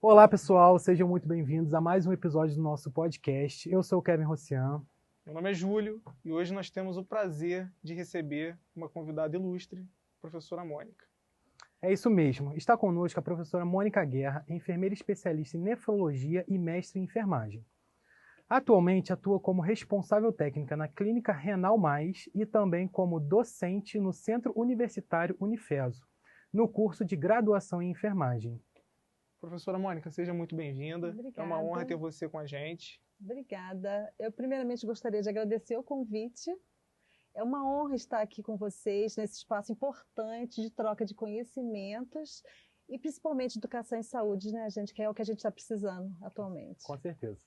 Olá pessoal, sejam muito bem-vindos a mais um episódio do nosso podcast. Eu sou o Kevin Rossian. Meu nome é Júlio e hoje nós temos o prazer de receber uma convidada ilustre, a professora Mônica. É isso mesmo, está conosco a professora Mônica Guerra, enfermeira especialista em nefrologia e mestre em enfermagem. Atualmente atua como responsável técnica na Clínica Renal Mais e também como docente no Centro Universitário Unifeso, no curso de graduação em enfermagem. Professora Mônica, seja muito bem-vinda. Obrigada. É uma honra ter você com a gente. Obrigada. Eu primeiramente gostaria de agradecer o convite. É uma honra estar aqui com vocês nesse espaço importante de troca de conhecimentos e principalmente educação em saúde, né, gente? Que é o que a gente está precisando atualmente. Com certeza.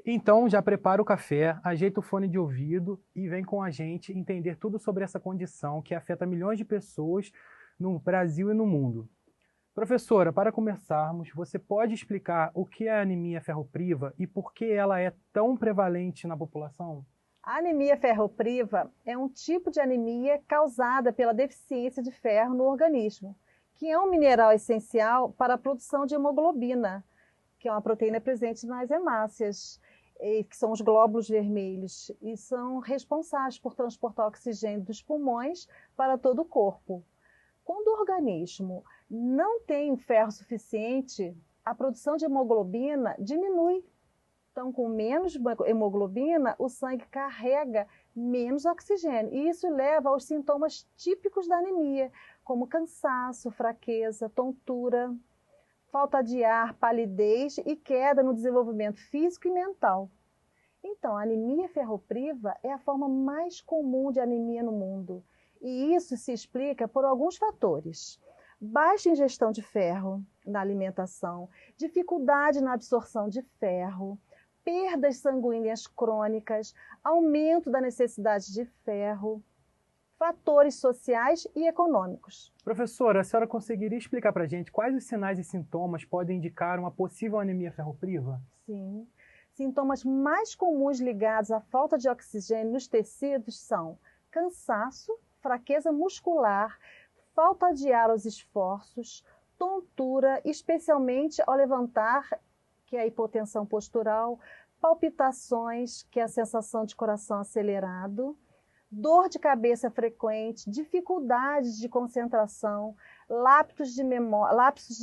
Então, já prepara o café, ajeita o fone de ouvido e vem com a gente entender tudo sobre essa condição que afeta milhões de pessoas no Brasil e no mundo. Professora, para começarmos, você pode explicar o que é a anemia ferropriva e por que ela é tão prevalente na população? A anemia ferropriva é um tipo de anemia causada pela deficiência de ferro no organismo, que é um mineral essencial para a produção de hemoglobina, que é uma proteína presente nas hemácias, que são os glóbulos vermelhos, e são responsáveis por transportar oxigênio dos pulmões para todo o corpo. Quando o organismo não tem ferro suficiente, a produção de hemoglobina diminui. Então, com menos hemoglobina, o sangue carrega menos oxigênio. E isso leva aos sintomas típicos da anemia, como cansaço, fraqueza, tontura, falta de ar, palidez e queda no desenvolvimento físico e mental. Então, a anemia ferropriva é a forma mais comum de anemia no mundo. E isso se explica por alguns fatores. Baixa ingestão de ferro na alimentação, dificuldade na absorção de ferro, perdas sanguíneas crônicas, aumento da necessidade de ferro, fatores sociais e econômicos. Professora, a senhora conseguiria explicar para a gente quais os sinais e sintomas podem indicar uma possível anemia ferropriva? Sim. Sintomas mais comuns ligados à falta de oxigênio nos tecidos são cansaço, fraqueza muscular, falta de ar aos esforços, tontura, especialmente ao levantar, que é a hipotensão postural, palpitações, que é a sensação de coração acelerado, dor de cabeça frequente, dificuldades de concentração, lapsos de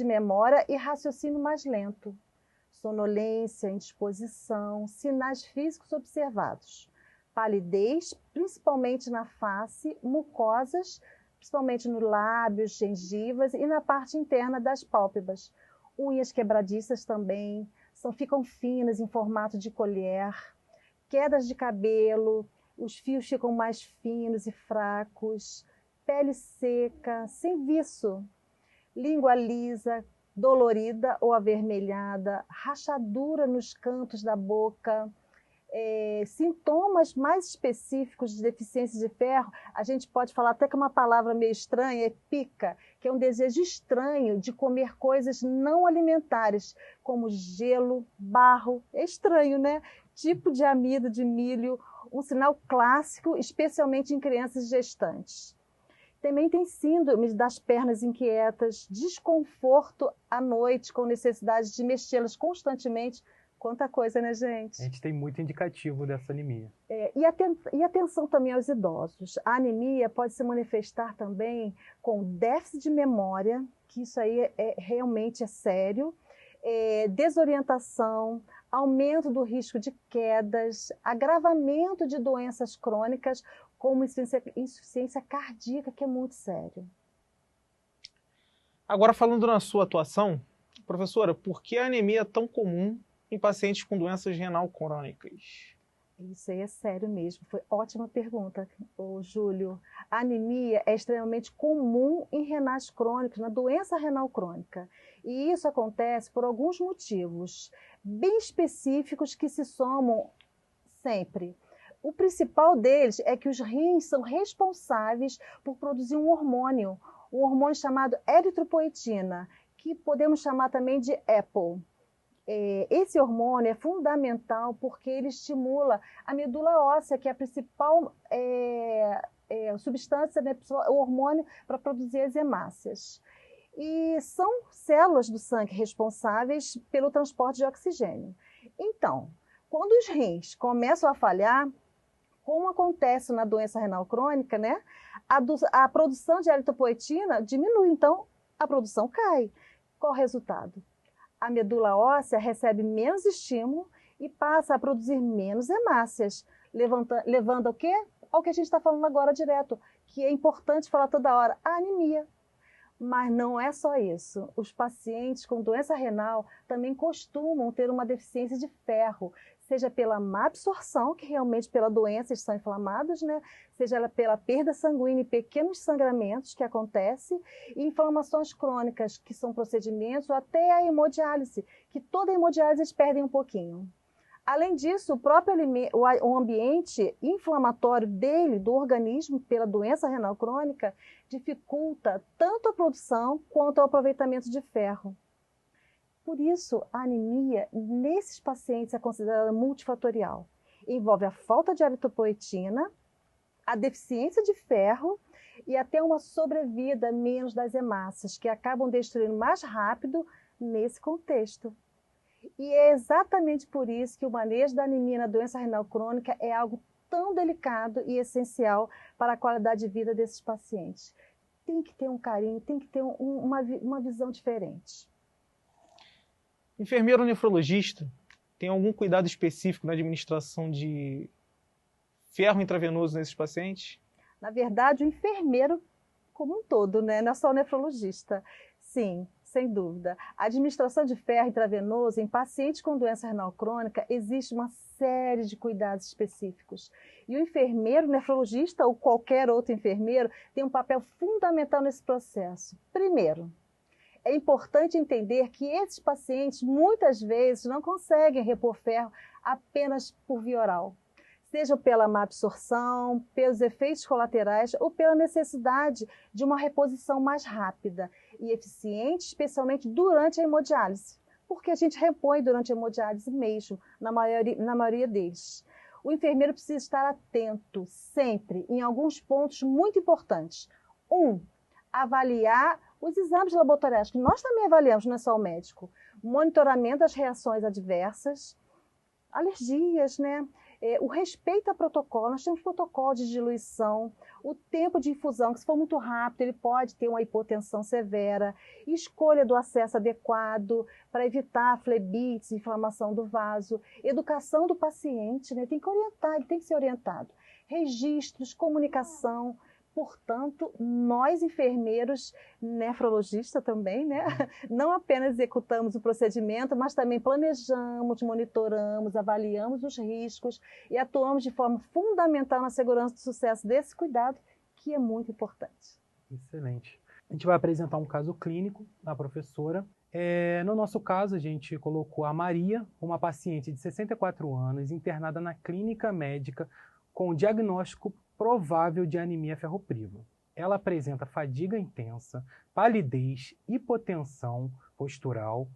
memória e raciocínio mais lento, sonolência, indisposição, sinais físicos observados. Palidez, principalmente na face, mucosas, principalmente nos lábios, gengivas e na parte interna das pálpebras. Unhas quebradiças também, ficam finas em formato de colher, quedas de cabelo, os fios ficam mais finos e fracos, pele seca, sem viço, língua lisa, dolorida ou avermelhada, rachadura nos cantos da boca. Sintomas mais específicos de deficiência de ferro, a gente pode falar até que uma palavra meio estranha, é pica, que é um desejo estranho de comer coisas não alimentares, como gelo, barro, é estranho, né? Tipo de amido de milho, um sinal clássico, especialmente em crianças gestantes. Também tem síndrome das pernas inquietas, desconforto à noite, com necessidade de mexê-las constantemente. Quanta coisa, né, gente? A gente tem muito indicativo dessa anemia. E atenção também aos idosos. A anemia pode se manifestar também com déficit de memória, que isso aí realmente é sério, desorientação, aumento do risco de quedas, agravamento de doenças crônicas, como insuficiência cardíaca, que é muito sério. Agora, falando na sua atuação, professora, por que a anemia é tão comum em pacientes com doenças renal crônicas? Isso aí é sério mesmo, foi ótima pergunta, Júlio. A anemia é extremamente comum em renais crônicos, na doença renal crônica. E isso acontece por alguns motivos bem específicos que se somam sempre. O principal deles é que os rins são responsáveis por produzir um hormônio chamado eritropoetina, que podemos chamar também de EPO. Esse hormônio é fundamental porque ele estimula a medula óssea, que é a principal substância, né, o hormônio para produzir as hemácias. e são células do sangue responsáveis pelo transporte de oxigênio. Então, quando os rins começam a falhar, como acontece na doença renal crônica, né, a produção de eritropoetina diminui, então a produção cai. Qual o resultado? A medula óssea recebe menos estímulo e passa a produzir menos hemácias, levando ao quê? Ao que a gente está falando agora direto, que é importante falar toda hora, a anemia. Mas não é só isso. Os pacientes com doença renal também costumam ter uma deficiência de ferro, seja pela má absorção, que realmente pela doença estão inflamados, né? Seja pela perda sanguínea e pequenos sangramentos que acontecem, e inflamações crônicas, que são procedimentos, ou até a hemodiálise, que toda a hemodiálise eles perdem um pouquinho. Além disso, o ambiente inflamatório do organismo, pela doença renal crônica, dificulta tanto a produção quanto o aproveitamento de ferro. Por isso, a anemia, nesses pacientes, é considerada multifatorial. Envolve a falta de eritropoetina, a deficiência de ferro e até uma sobrevida menos das hemácias, que acabam destruindo mais rápido nesse contexto. E é exatamente por isso que o manejo da anemia na doença renal crônica é algo tão delicado e essencial para a qualidade de vida desses pacientes. Tem que ter um carinho, tem que ter uma visão diferente. Enfermeiro nefrologista tem algum cuidado específico na administração de ferro intravenoso nesses pacientes? Na verdade, o enfermeiro como um todo, né? Não é só o nefrologista. Sim, sem dúvida. A administração de ferro intravenoso em pacientes com doença renal crônica existe uma série de cuidados específicos. E o enfermeiro nefrologista ou qualquer outro enfermeiro tem um papel fundamental nesse processo. Primeiro, é importante entender que esses pacientes muitas vezes não conseguem repor ferro apenas por via oral, seja pela má absorção, pelos efeitos colaterais ou pela necessidade de uma reposição mais rápida e eficiente, especialmente durante a hemodiálise, porque a gente repõe durante a hemodiálise mesmo, na maioria deles. O enfermeiro precisa estar atento sempre em alguns pontos muito importantes. Avaliar os exames laboratoriais, que nós também avaliamos, não é só o médico. Monitoramento das reações adversas, alergias, né? O respeito a protocolo, nós temos protocolo de diluição, o tempo de infusão, que se for muito rápido, ele pode ter uma hipotensão severa, escolha do acesso adequado para evitar flebites, inflamação do vaso, educação do paciente, né? Tem que orientar, ele tem que ser orientado. Registros, comunicação. Portanto, nós enfermeiros, nefrologistas também, né? Não apenas executamos o procedimento, mas também planejamos, monitoramos, avaliamos os riscos e atuamos de forma fundamental na segurança do sucesso desse cuidado, que é muito importante. Excelente. A gente vai apresentar um caso clínico da professora. No nosso caso, a gente colocou a Maria, uma paciente de 64 anos, internada na clínica médica com diagnóstico provável de anemia ferropriva. Ela apresenta fadiga intensa, palidez, hipotensão postural,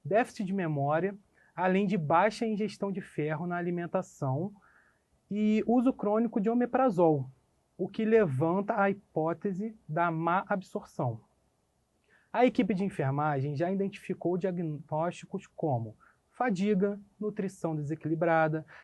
déficit de memória, além de baixa ingestão de ferro na alimentação e uso crônico de omeprazol, o que levanta a hipótese da má absorção. A equipe de enfermagem já identificou diagnósticos como fadiga, nutrição desequilibrada,